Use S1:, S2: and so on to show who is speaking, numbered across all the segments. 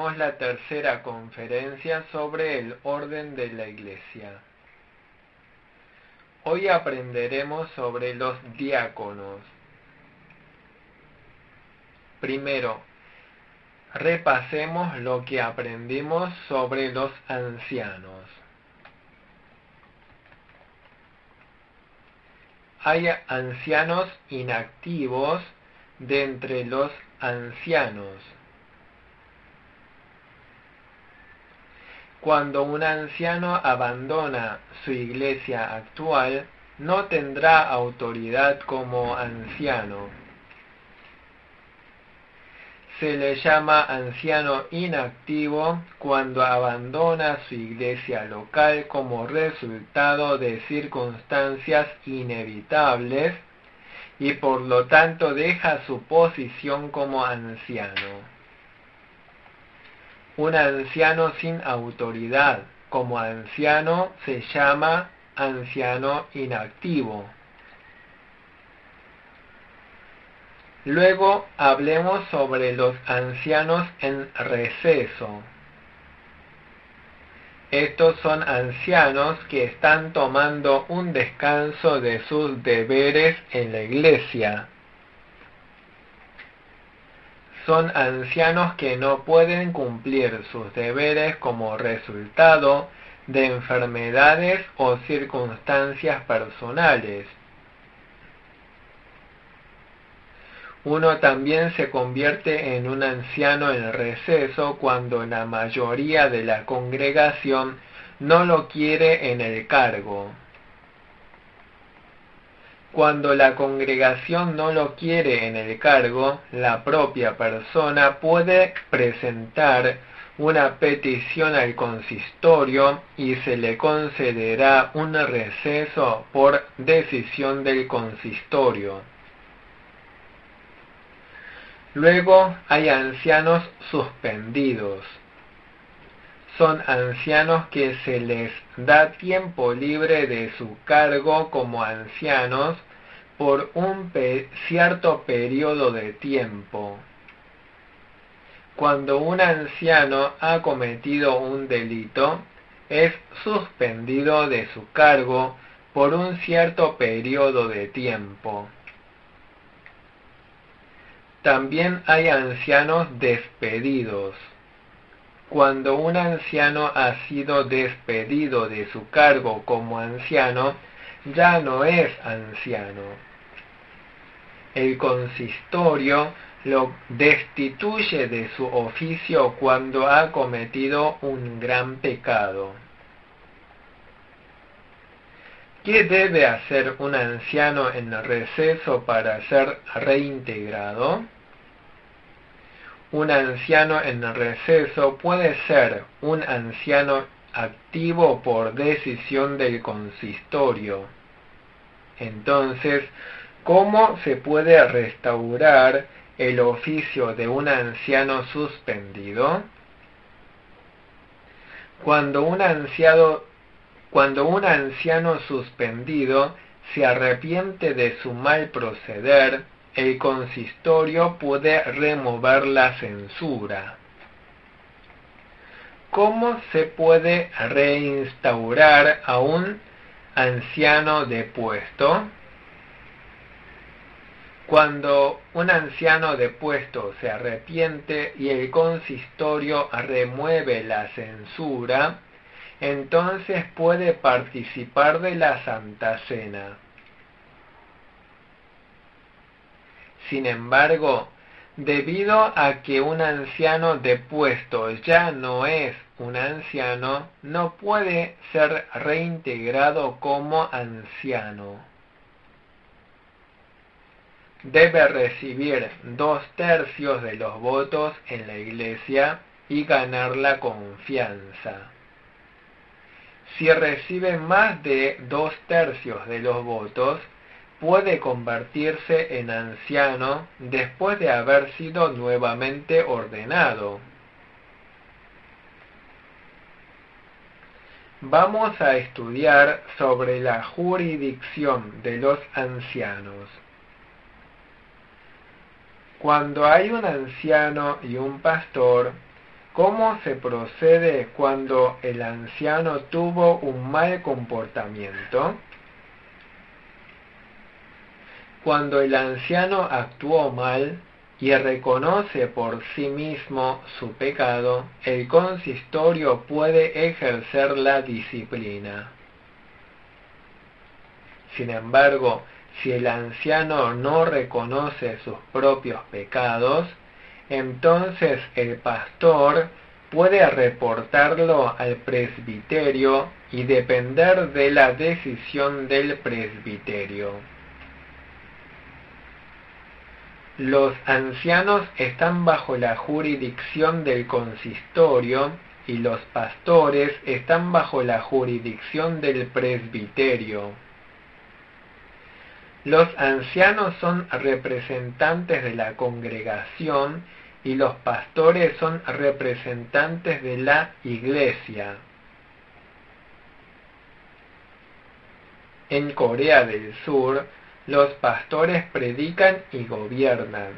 S1: tenemos la tercera conferencia sobre el orden de la Iglesia. Hoy aprenderemos sobre los diáconos. Primero, repasemos lo que aprendimos sobre los ancianos. Hay ancianos inactivos de entre los ancianos. Cuando un anciano abandona su iglesia actual, no tendrá autoridad como anciano. Se le llama anciano inactivo cuando abandona su iglesia local como resultado de circunstancias inevitables y por lo tanto deja su posición como anciano. Un anciano sin autoridad como anciano se llama anciano inactivo. Luego hablemos sobre los ancianos en receso. Estos son ancianos que están tomando un descanso de sus deberes en la iglesia. Son ancianos que no pueden cumplir sus deberes como resultado de enfermedades o circunstancias personales. Uno también se convierte en un anciano en receso cuando la mayoría de la congregación no lo quiere en el cargo. Cuando la congregación no lo quiere en el cargo, la propia persona puede presentar una petición al consistorio y se le concederá un receso por decisión del consistorio. Luego hay ancianos suspendidos. Son ancianos que se les da tiempo libre de su cargo como ancianos por un cierto periodo de tiempo. Cuando un anciano ha cometido un delito, es suspendido de su cargo por un cierto periodo de tiempo. También hay ancianos despedidos. Cuando un anciano ha sido despedido de su cargo como anciano, ya no es anciano. El consistorio lo destituye de su oficio cuando ha cometido un gran pecado. ¿Qué debe hacer un anciano en receso para ser reintegrado? Un anciano en receso puede ser un anciano activo por decisión del consistorio. Entonces, ¿cómo se puede restaurar el oficio de un anciano suspendido? Cuando un anciano suspendido se arrepiente de su mal proceder, el consistorio puede remover la censura. ¿Cómo se puede reinstaurar a un anciano depuesto? Cuando un anciano depuesto se arrepiente y el consistorio remueve la censura, entonces puede participar de la Santa Cena. Sin embargo, debido a que un anciano depuesto ya no es un anciano, no puede ser reintegrado como anciano. Debe recibir 2/3 de los votos en la iglesia y ganar la confianza. Si recibe más de 2/3 de los votos, puede convertirse en anciano después de haber sido nuevamente ordenado. Vamos a estudiar sobre la jurisdicción de los ancianos. Cuando hay un anciano y un pastor, ¿Cómo se procede cuando el anciano tuvo un mal comportamiento? Cuando el anciano actuó mal y reconoce por sí mismo su pecado, el consistorio puede ejercer la disciplina. Sin embargo, si el anciano no reconoce sus propios pecados, entonces el pastor puede reportarlo al presbiterio y depender de la decisión del presbiterio. Los ancianos están bajo la jurisdicción del consistorio y los pastores están bajo la jurisdicción del presbiterio. Los ancianos son representantes de la congregación y los pastores son representantes de la iglesia. En Corea del Sur, los pastores predican y gobiernan.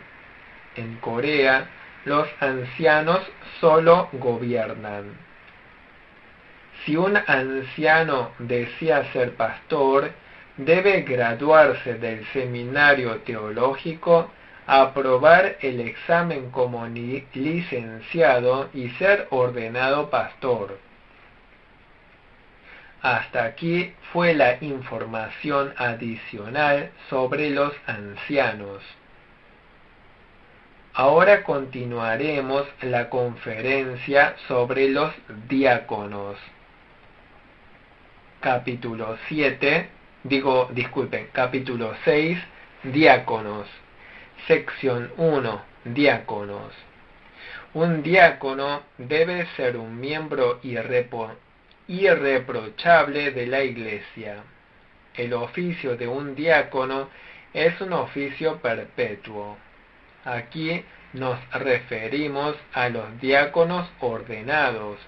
S1: En Corea, los ancianos solo gobiernan. Si un anciano desea ser pastor, debe graduarse del seminario teológico, aprobar el examen como licenciado y ser ordenado pastor. Hasta aquí fue la información adicional sobre los ancianos. Ahora continuaremos la conferencia sobre los diáconos. Capítulo 6, diáconos. Sección 1, diáconos. Un diácono debe ser un miembro irreprochable de la Iglesia. El oficio de un diácono es un oficio perpetuo. Aquí nos referimos a los diáconos ordenados.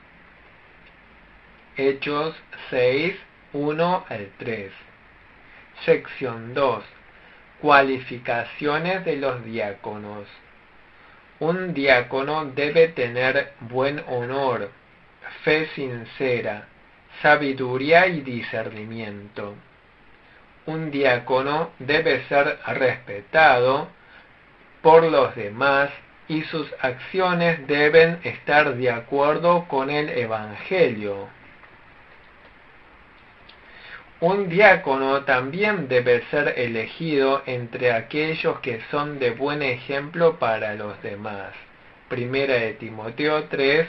S1: Hechos 6, 1 al 3. Sección 2. Cualificaciones de los diáconos. Un diácono debe tener buen honor, fe sincera, sabiduría y discernimiento. Un diácono debe ser respetado por los demás y sus acciones deben estar de acuerdo con el Evangelio. Un diácono también debe ser elegido entre aquellos que son de buen ejemplo para los demás. Primera de Timoteo 3,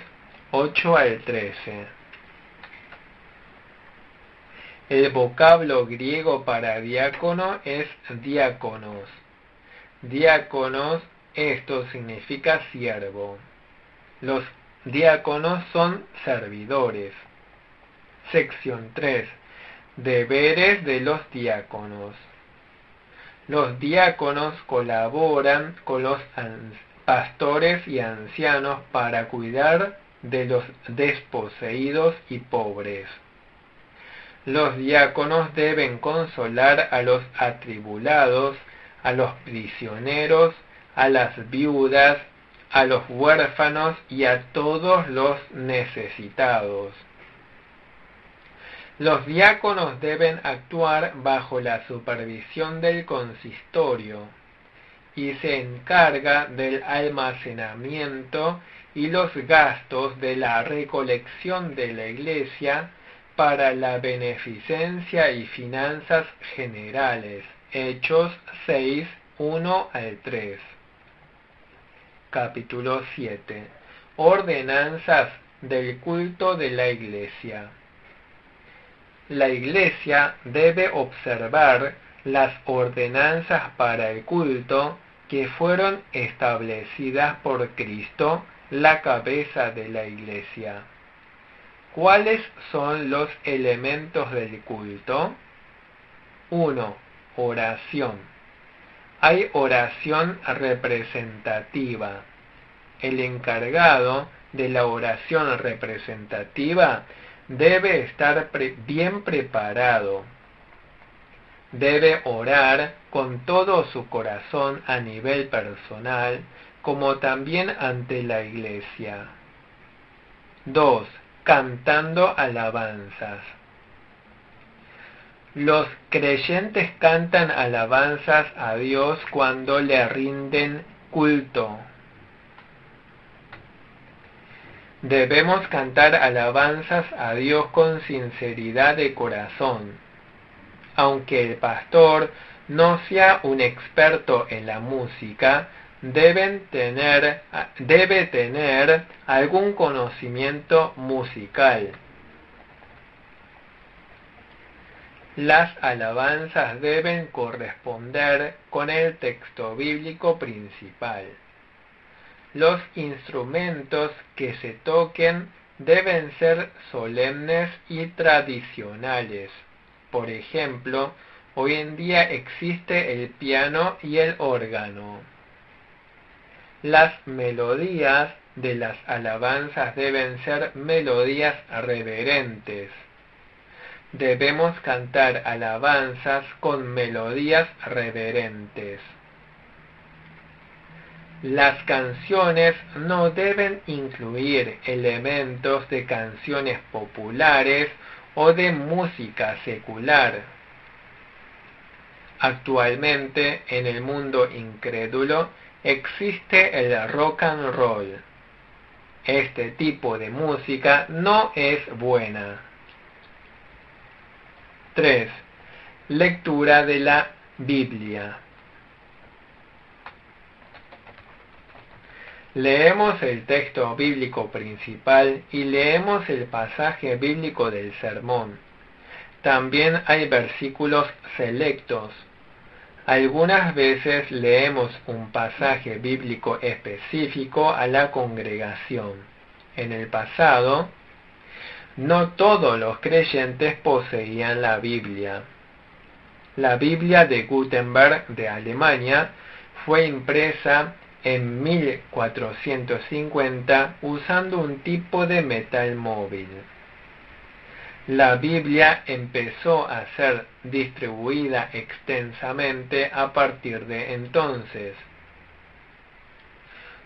S1: 8 al 13. El vocablo griego para diácono es diáconos. Diáconos, esto significa siervo. Los diáconos son servidores. Sección 3. Deberes de los diáconos. Los diáconos colaboran con los pastores y ancianos para cuidar de los desposeídos y pobres. Los diáconos deben consolar a los atribulados, a los prisioneros, a las viudas, a los huérfanos y a todos los necesitados. Los diáconos deben actuar bajo la supervisión del consistorio y se encarga del almacenamiento y los gastos de la recolección de la iglesia para la beneficencia y finanzas generales. Hechos 6, 1 al 3. Capítulo 7. Ordenanzas del culto de la iglesia. La iglesia debe observar las ordenanzas para el culto que fueron establecidas por Cristo, la cabeza de la iglesia. ¿Cuáles son los elementos del culto? 1. Oración. Hay oración representativa. El encargado de la oración representativa debe estar bien preparado. Debe orar con todo su corazón a nivel personal, como también ante la iglesia. 2. Cantando alabanzas. Los creyentes cantan alabanzas a Dios cuando le rinden culto. Debemos cantar alabanzas a Dios con sinceridad de corazón. Aunque el pastor no sea un experto en la música, debe tener algún conocimiento musical. Las alabanzas deben corresponder con el texto bíblico principal. Los instrumentos que se toquen deben ser solemnes y tradicionales. Por ejemplo, hoy en día existe el piano y el órgano. Las melodías de las alabanzas deben ser melodías reverentes. Debemos cantar alabanzas con melodías reverentes. Las canciones no deben incluir elementos de canciones populares o de música secular. Actualmente, en el mundo incrédulo, existe el rock and roll. Este tipo de música no es buena. 3. Lectura de la Biblia. Leemos el texto bíblico principal y leemos el pasaje bíblico del sermón. También hay versículos selectos. Algunas veces leemos un pasaje bíblico específico a la congregación. En el pasado, no todos los creyentes poseían la Biblia. La Biblia de Gutenberg de Alemania fue impresa en 1450 usando un tipo de metal móvil. La Biblia empezó a ser distribuida extensamente a partir de entonces.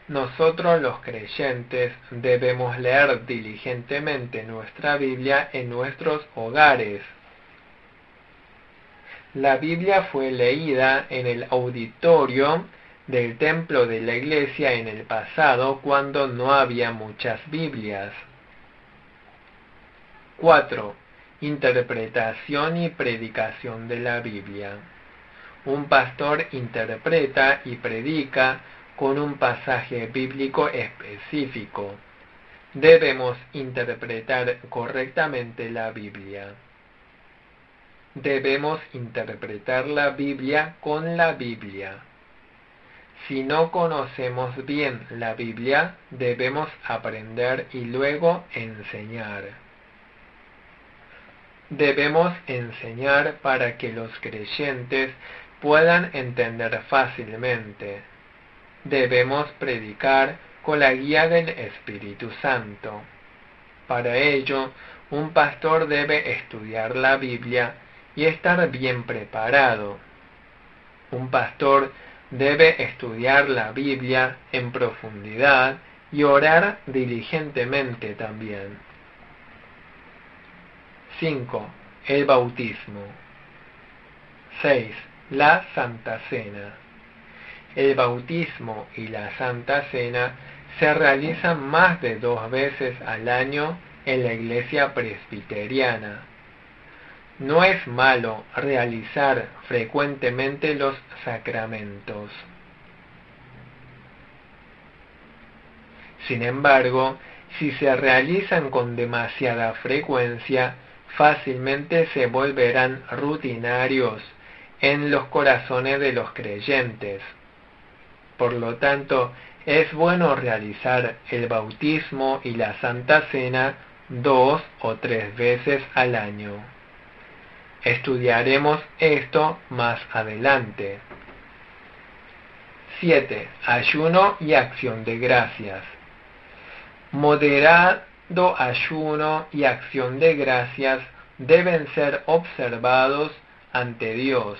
S1: Nosotros los creyentes debemos leer diligentemente nuestra Biblia en nuestros hogares. La Biblia fue leída en el auditorio del templo de la iglesia en el pasado cuando no había muchas Biblias. 4. Interpretación y predicación de la Biblia. Un pastor interpreta y predica con un pasaje bíblico específico. Debemos interpretar correctamente la Biblia. Debemos interpretar la Biblia con la Biblia. Si no conocemos bien la Biblia, debemos aprender y luego enseñar. Debemos enseñar para que los creyentes puedan entender fácilmente. Debemos predicar con la guía del Espíritu Santo. Para ello, un pastor debe estudiar la Biblia y estar bien preparado. Un pastor debe estudiar la Biblia en profundidad y orar diligentemente también. 5. El bautismo. 6. La Santa Cena. El bautismo y la Santa Cena se realizan más de 2 veces al año en la iglesia presbiteriana. No es malo realizar frecuentemente los sacramentos. Sin embargo, si se realizan con demasiada frecuencia, fácilmente se volverán rutinarios en los corazones de los creyentes. Por lo tanto, es bueno realizar el bautismo y la Santa Cena 2 o 3 veces al año. Estudiaremos esto más adelante. 7. Ayuno y acción de gracias. Moderado ayuno y acción de gracias deben ser observados ante Dios.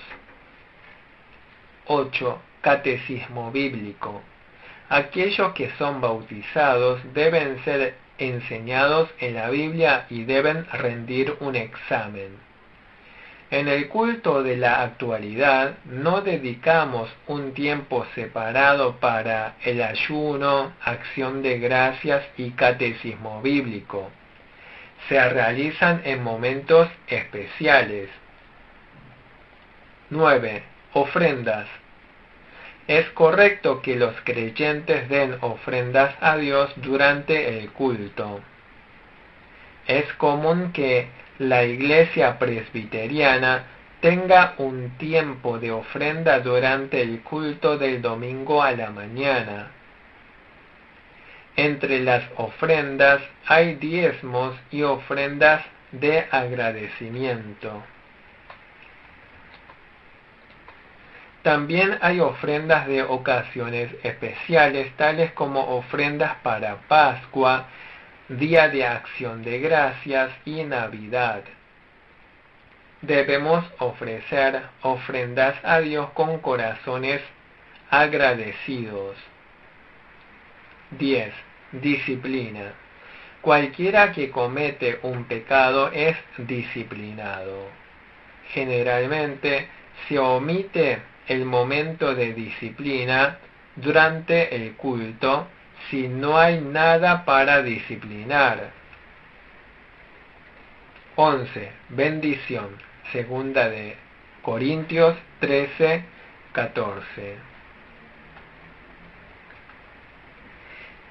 S1: 8. Catecismo bíblico. Aquellos que son bautizados deben ser enseñados en la Biblia y deben rendir un examen. En el culto de la actualidad no dedicamos un tiempo separado para el ayuno, acción de gracias y catecismo bíblico. Se realizan en momentos especiales. 9. Ofrendas. Es correcto que los creyentes den ofrendas a Dios durante el culto. Es común que la iglesia presbiteriana tenga un tiempo de ofrenda durante el culto del domingo a la mañana. Entre las ofrendas hay diezmos y ofrendas de agradecimiento. También hay ofrendas de ocasiones especiales, tales como ofrendas para Pascua, Día de Acción de Gracias y Navidad. Debemos ofrecer ofrendas a Dios con corazones agradecidos. 10. Disciplina. Cualquiera que comete un pecado es disciplinado. Generalmente se omite el momento de disciplina durante el culto si no hay nada para disciplinar. 11. Bendición. Segunda de Corintios 13, 14.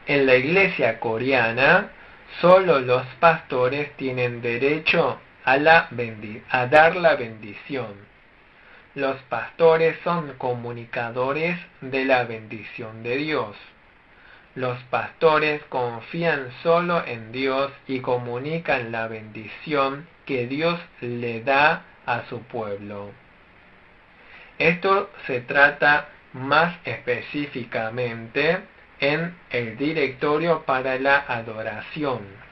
S1: En la iglesia coreana, solo los pastores tienen derecho a dar la bendición. Los pastores son comunicadores de la bendición de Dios. Los pastores confían solo en Dios y comunican la bendición que Dios le da a su pueblo. Esto se trata más específicamente en el directorio para la adoración.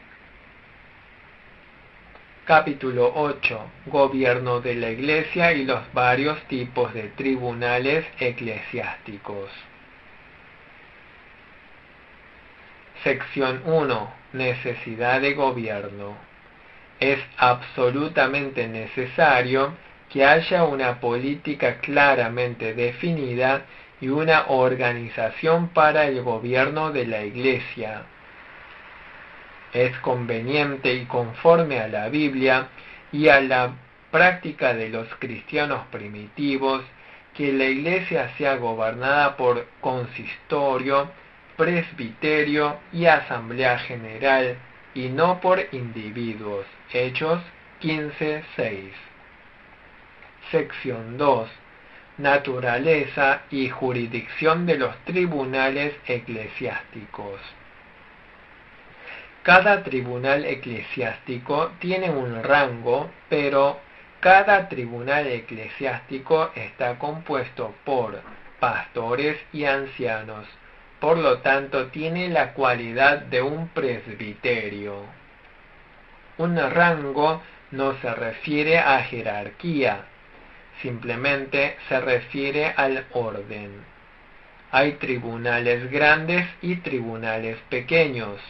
S1: Capítulo 8. Gobierno de la Iglesia y los varios tipos de tribunales eclesiásticos. Sección 1. Necesidad de gobierno. Es absolutamente necesario que haya una política claramente definida y una organización para el gobierno de la Iglesia. Es conveniente y conforme a la Biblia y a la práctica de los cristianos primitivos que la Iglesia sea gobernada por consistorio, presbiterio y asamblea general y no por individuos. Hechos 15:6. Sección 2. Naturaleza y jurisdicción de los tribunales eclesiásticos. Cada tribunal eclesiástico tiene un rango, pero cada tribunal eclesiástico está compuesto por pastores y ancianos, por lo tanto tiene la cualidad de un presbiterio. Un rango no se refiere a jerarquía, simplemente se refiere al orden. Hay tribunales grandes y tribunales pequeños.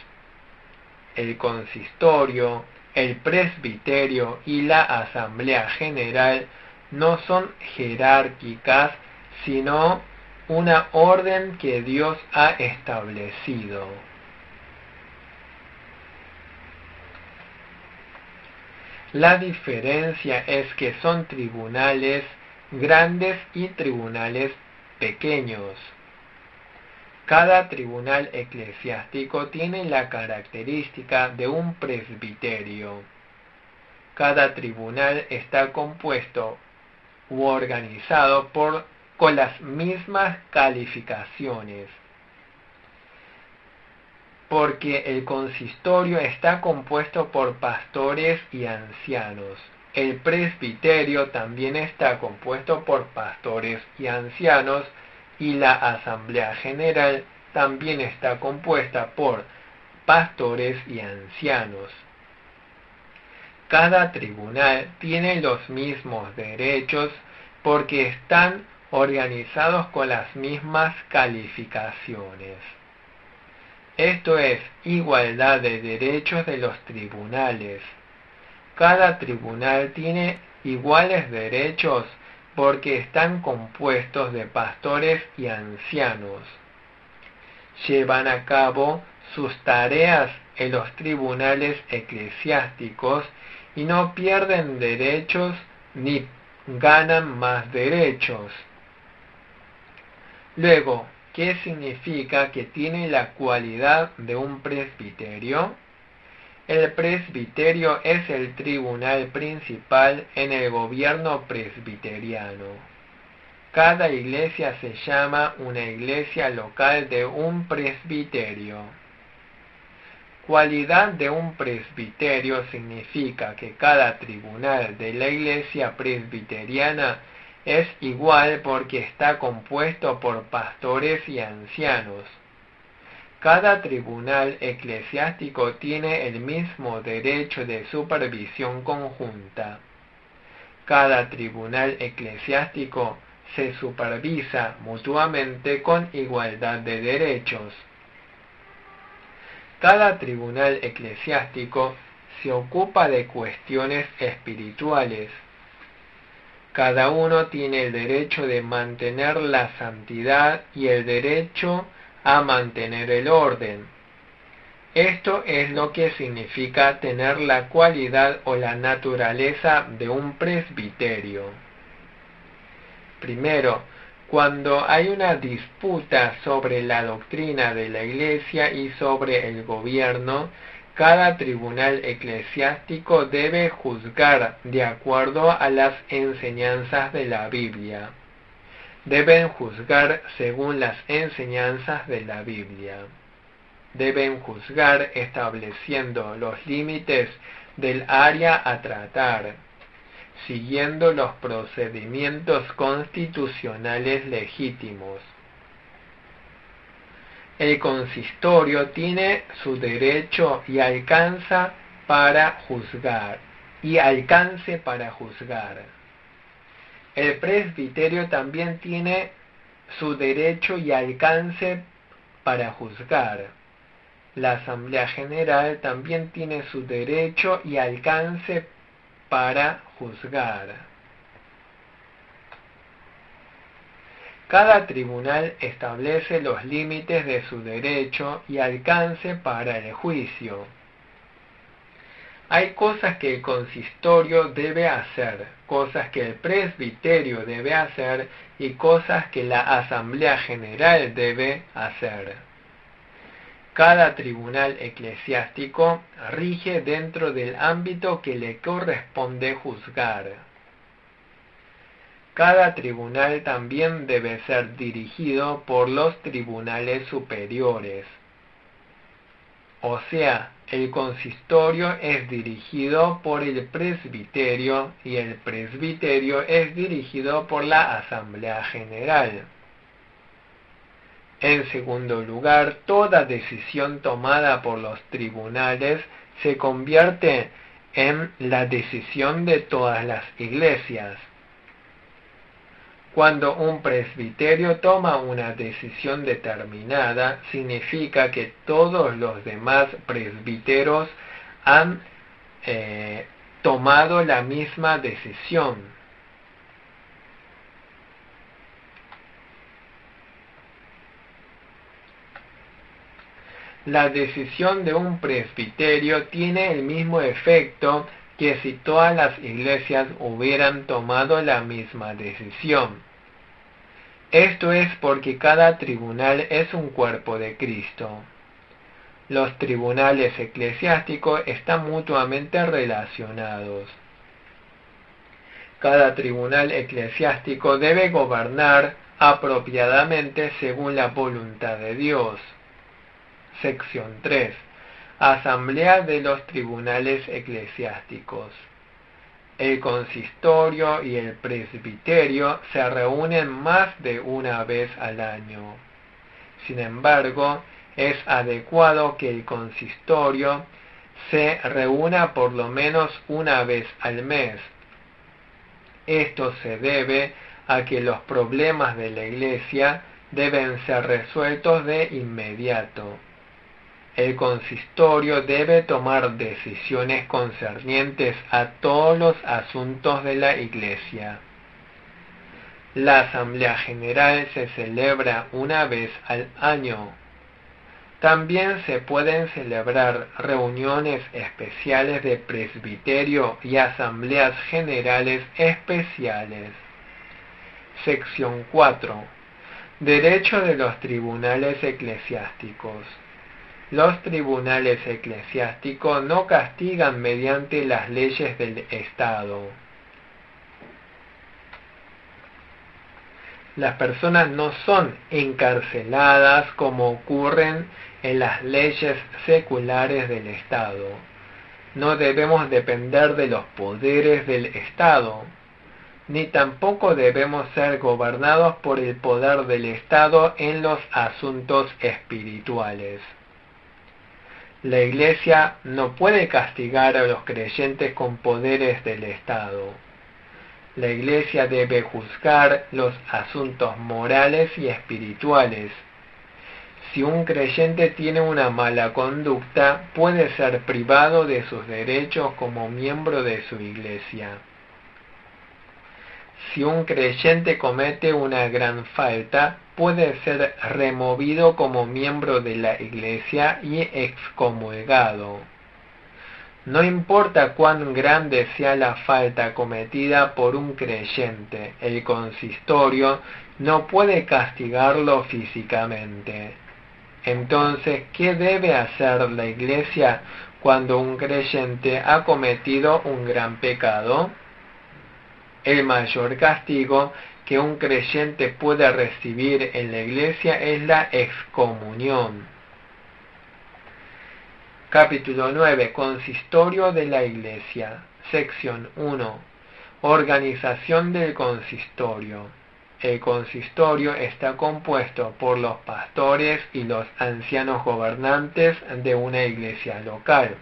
S1: El consistorio, el presbiterio y la asamblea general no son jerárquicas, sino una orden que Dios ha establecido. La diferencia es que son tribunales grandes y tribunales pequeños. Cada tribunal eclesiástico tiene la característica de un presbiterio. Cada tribunal está compuesto u organizado con las mismas calificaciones, porque el consistorio está compuesto por pastores y ancianos. El presbiterio también está compuesto por pastores y ancianos, y la asamblea general también está compuesta por pastores y ancianos. Cada tribunal tiene los mismos derechos porque están organizados con las mismas calificaciones. esto es, igualdad de derechos de los tribunales. Cada tribunal tiene iguales derechos porque están compuestos de pastores y ancianos. Llevan a cabo sus tareas en los tribunales eclesiásticos y no pierden derechos ni ganan más derechos. Luego, ¿qué significa que tiene la cualidad de un presbiterio? El presbiterio es el tribunal principal en el gobierno presbiteriano. Cada iglesia se llama una iglesia local de un presbiterio. Cualidad de un presbiterio significa que cada tribunal de la iglesia presbiteriana es igual porque está compuesto por pastores y ancianos. Cada tribunal eclesiástico tiene el mismo derecho de supervisión conjunta. Cada tribunal eclesiástico se supervisa mutuamente con igualdad de derechos. Cada tribunal eclesiástico se ocupa de cuestiones espirituales. Cada uno tiene el derecho de mantener la santidad y el derecho a mantener el orden. Esto es lo que significa tener la cualidad o la naturaleza de un presbiterio. Primero, cuando hay una disputa sobre la doctrina de la Iglesia y sobre el gobierno, cada tribunal eclesiástico debe juzgar de acuerdo a las enseñanzas de la Biblia. Deben juzgar según las enseñanzas de la Biblia. Deben juzgar estableciendo los límites del área a tratar, siguiendo los procedimientos constitucionales legítimos. El consistorio tiene su derecho y alcance para juzgar. El presbiterio también tiene su derecho y alcance para juzgar. La Asamblea General también tiene su derecho y alcance para juzgar. Cada tribunal establece los límites de su derecho y alcance para el juicio. Hay cosas que el consistorio debe hacer, cosas que el presbiterio debe hacer y cosas que la Asamblea General debe hacer. Cada tribunal eclesiástico rige dentro del ámbito que le corresponde juzgar. Cada tribunal también debe ser dirigido por los tribunales superiores. O sea, el consistorio es dirigido por el presbiterio y el presbiterio es dirigido por la Asamblea General. En segundo lugar, toda decisión tomada por los tribunales se convierte en la decisión de todas las iglesias. Cuando un presbiterio toma una decisión determinada, significa que todos los demás presbíteros han tomado la misma decisión. La decisión de un presbiterio tiene el mismo efecto que si todas las iglesias hubieran tomado la misma decisión. Esto es porque cada tribunal es un cuerpo de Cristo. Los tribunales eclesiásticos están mutuamente relacionados. Cada tribunal eclesiástico debe gobernar apropiadamente según la voluntad de Dios. Sección 3. Asamblea de los tribunales eclesiásticos. El consistorio y el presbiterio se reúnen más de una vez al año. Sin embargo, es adecuado que el consistorio se reúna por lo menos una vez al mes. Esto se debe a que los problemas de la Iglesia deben ser resueltos de inmediato. El consistorio debe tomar decisiones concernientes a todos los asuntos de la Iglesia. La Asamblea General se celebra una vez al año. También se pueden celebrar reuniones especiales de presbiterio y asambleas generales especiales. Sección 4. Derecho de los tribunales eclesiásticos. Los tribunales eclesiásticos no castigan mediante las leyes del Estado. Las personas no son encarceladas como ocurren en las leyes seculares del Estado. No debemos depender de los poderes del Estado, ni tampoco debemos ser gobernados por el poder del Estado en los asuntos espirituales. La Iglesia no puede castigar a los creyentes con poderes del Estado. La Iglesia debe juzgar los asuntos morales y espirituales. Si un creyente tiene una mala conducta, puede ser privado de sus derechos como miembro de su Iglesia. Si un creyente comete una gran falta, puede ser removido como miembro de la Iglesia y excomulgado. No importa cuán grande sea la falta cometida por un creyente, el consistorio no puede castigarlo físicamente. Entonces, ¿qué debe hacer la Iglesia cuando un creyente ha cometido un gran pecado? El mayor castigo que un creyente puede recibir en la Iglesia es la excomunión. Capítulo 9. Consistorio de la Iglesia. Sección 1. Organización del consistorio. El consistorio está compuesto por los pastores y los ancianos gobernantes de una iglesia local.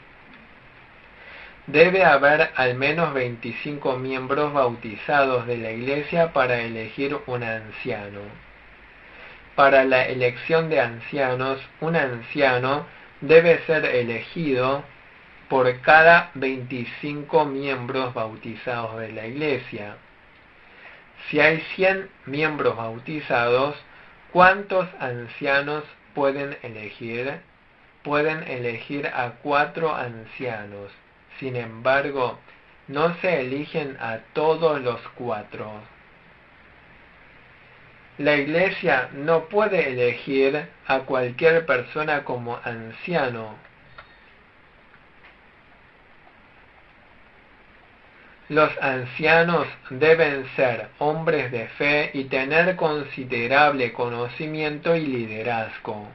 S1: Debe haber al menos 25 miembros bautizados de la Iglesia para elegir un anciano. Para la elección de ancianos, un anciano debe ser elegido por cada 25 miembros bautizados de la Iglesia. Si hay 100 miembros bautizados, ¿cuántos ancianos pueden elegir? Pueden elegir a 4 ancianos. Sin embargo, no se eligen a todos los 4. La Iglesia no puede elegir a cualquier persona como anciano. Los ancianos deben ser hombres de fe y tener considerable conocimiento y liderazgo.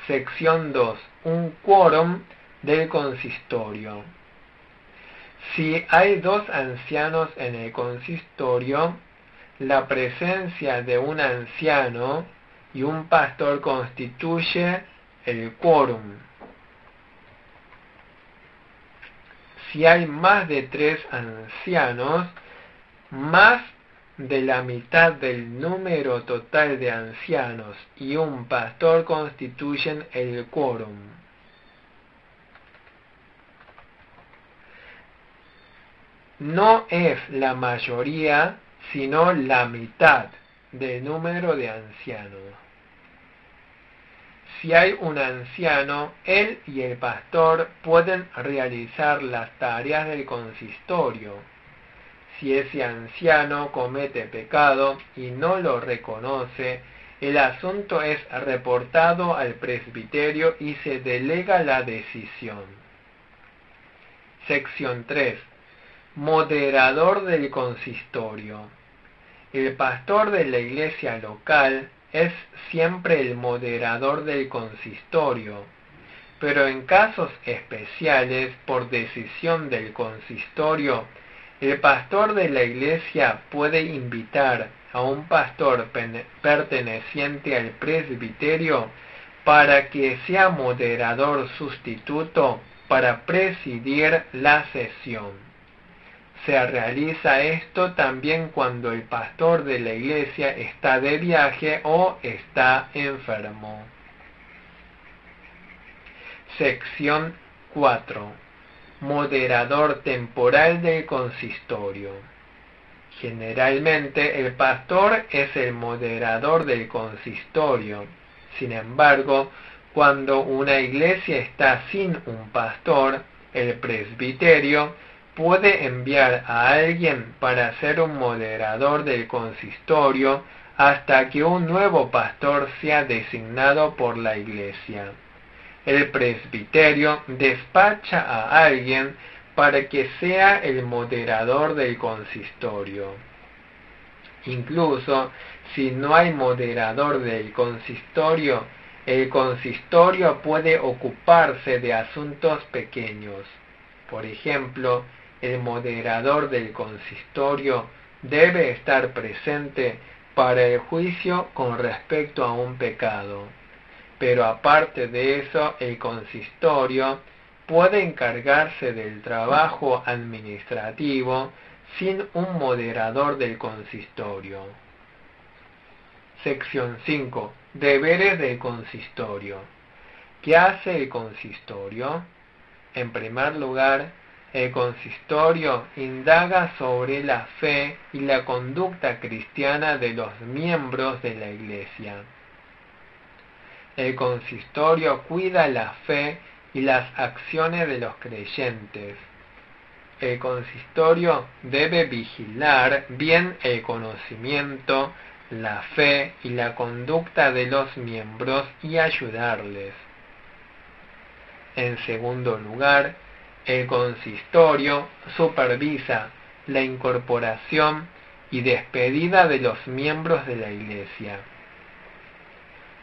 S1: Sección 2. Un quórum del consistorio. Si hay 2 ancianos en el consistorio, la presencia de un anciano y un pastor constituye el quórum. Si hay más de 3 ancianos, más de la mitad del número total de ancianos y un pastor constituyen el quórum. No es la mayoría, sino la mitad del número de ancianos. Si hay un anciano, él y el pastor pueden realizar las tareas del consistorio. Si ese anciano comete pecado y no lo reconoce, el asunto es reportado al presbiterio y se delega la decisión. Sección 3. Moderador del consistorio. El pastor de la iglesia local es siempre el moderador del consistorio, pero en casos especiales, por decisión del consistorio, el pastor de la iglesia puede invitar a un pastor perteneciente al presbiterio para que sea moderador sustituto para presidir la sesión. Se realiza esto también cuando el pastor de la iglesia está de viaje o está enfermo. Sección 4. Moderador temporal del consistorio. Generalmente el pastor es el moderador del consistorio. Sin embargo, cuando una iglesia está sin un pastor, el presbiterio puede enviar a alguien para ser un moderador del consistorio hasta que un nuevo pastor sea designado por la iglesia. El presbiterio despacha a alguien para que sea el moderador del consistorio. Incluso si no hay moderador del consistorio, el consistorio puede ocuparse de asuntos pequeños. Por ejemplo, el moderador del consistorio debe estar presente para el juicio con respecto a un pecado. Pero aparte de eso, el consistorio puede encargarse del trabajo administrativo sin un moderador del consistorio. Sección 5. Deberes del consistorio. ¿Qué hace el consistorio? En primer lugar, el consistorio indaga sobre la fe y la conducta cristiana de los miembros de la iglesia. El consistorio cuida la fe y las acciones de los creyentes. El consistorio debe vigilar bien el conocimiento, la fe y la conducta de los miembros y ayudarles. En segundo lugar, el consistorio supervisa la incorporación y despedida de los miembros de la iglesia.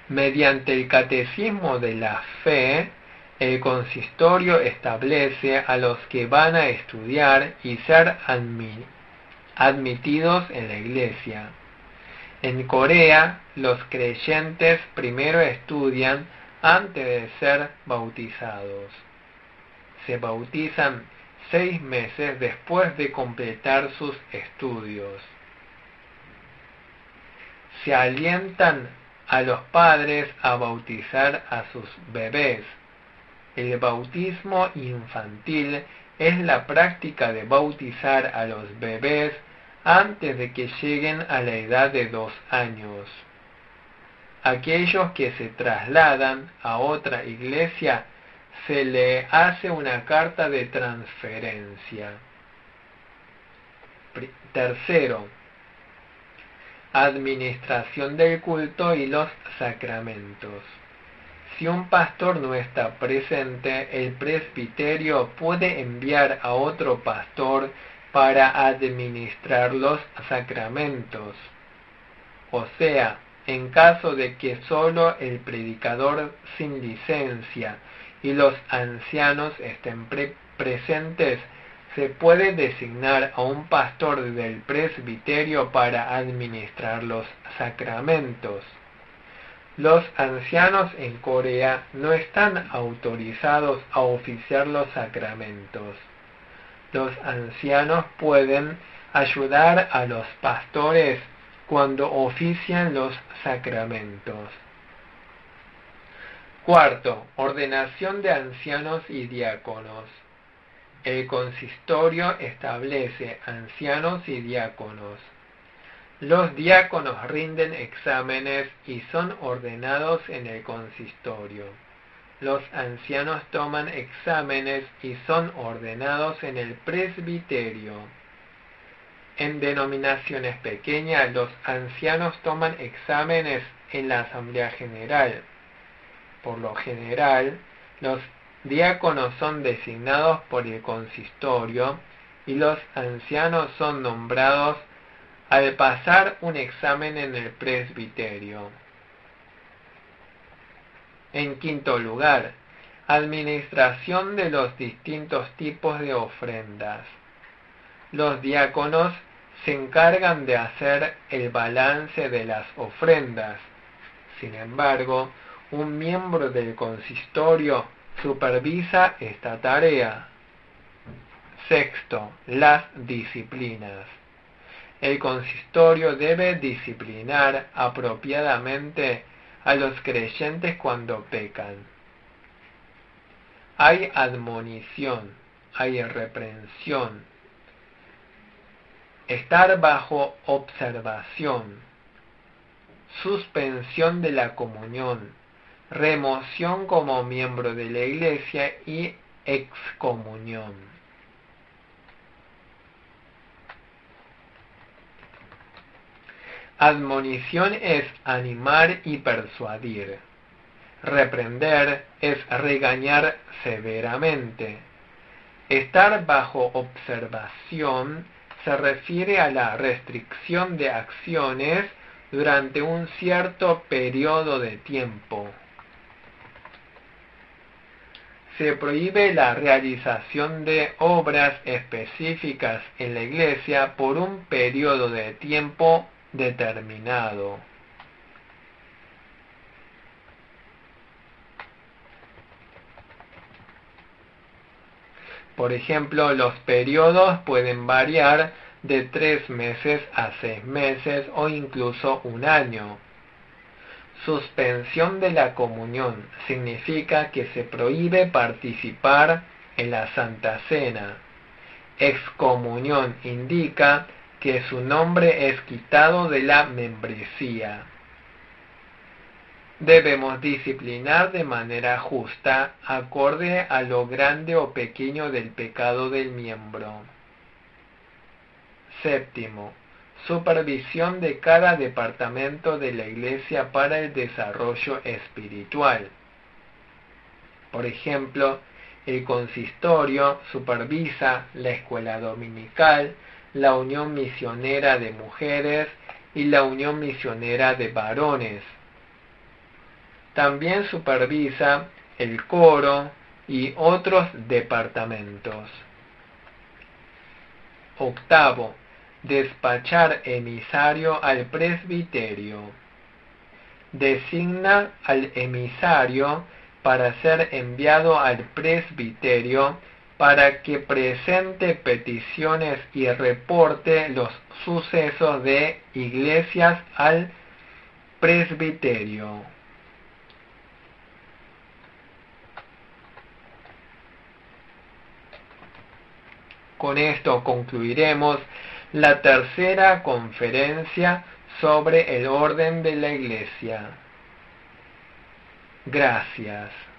S1: Mediante el catecismo de la fe, el consistorio establece a los que van a estudiar y ser admitidos en la iglesia. En Corea, los creyentes primero estudian antes de ser bautizados. Se bautizan 6 meses después de completar sus estudios. Se alientan a los padres a bautizar a sus bebés. El bautismo infantil es la práctica de bautizar a los bebés antes de que lleguen a la edad de 2 años. Aquellos que se trasladan a otra iglesia se le hace una carta de transferencia. Tercero, administración del culto y los sacramentos. Si un pastor no está presente, el presbiterio puede enviar a otro pastor para administrar los sacramentos. O sea, en caso de que solo el predicador sin licencia y los ancianos estén presentes, se puede designar a un pastor del presbiterio para administrar los sacramentos. Los ancianos en Corea no están autorizados a oficiar los sacramentos. Los ancianos pueden ayudar a los pastores cuando ofician los sacramentos. Cuarto, ordenación de ancianos y diáconos. El consistorio establece ancianos y diáconos. Los diáconos rinden exámenes y son ordenados en el consistorio. Los ancianos toman exámenes y son ordenados en el presbiterio. En denominaciones pequeñas, los ancianos toman exámenes en la Asamblea General. Por lo general, los diáconos son designados por el consistorio y los ancianos son nombrados al pasar un examen en el presbiterio. En quinto lugar, administración de los distintos tipos de ofrendas. Los diáconos se encargan de hacer el balance de las ofrendas. Sin embargo, un miembro del consistorio supervisa esta tarea. Sexto, las disciplinas. El consistorio debe disciplinar apropiadamente a los creyentes cuando pecan. hay admonición, hay reprensión, estar bajo observación, suspensión de la comunión, remoción como miembro de la Iglesia y excomunión. Admonición es animar y persuadir. Reprender es regañar severamente. Estar bajo observación se refiere a la restricción de acciones durante un cierto periodo de tiempo. Se prohíbe la realización de obras específicas en la Iglesia por un periodo de tiempo determinado. Por ejemplo, los periodos pueden variar de 3 meses a 6 meses o incluso un año. Suspensión de la comunión significa que se prohíbe participar en la Santa Cena. Excomunión indica que su nombre es quitado de la membresía. Debemos disciplinar de manera justa, acorde a lo grande o pequeño del pecado del miembro. Séptimo, supervisión de cada departamento de la Iglesia para el desarrollo espiritual. Por ejemplo, el consistorio supervisa la escuela dominical, la unión misionera de mujeres y la unión misionera de varones. También supervisa el coro y otros departamentos. Octavo, despachar emisario al presbiterio. Designa al emisario para ser enviado al presbiterio para que presente peticiones y reporte los sucesos de iglesias al presbiterio. Con esto concluiremos la tercera conferencia sobre el orden de la Iglesia. Gracias.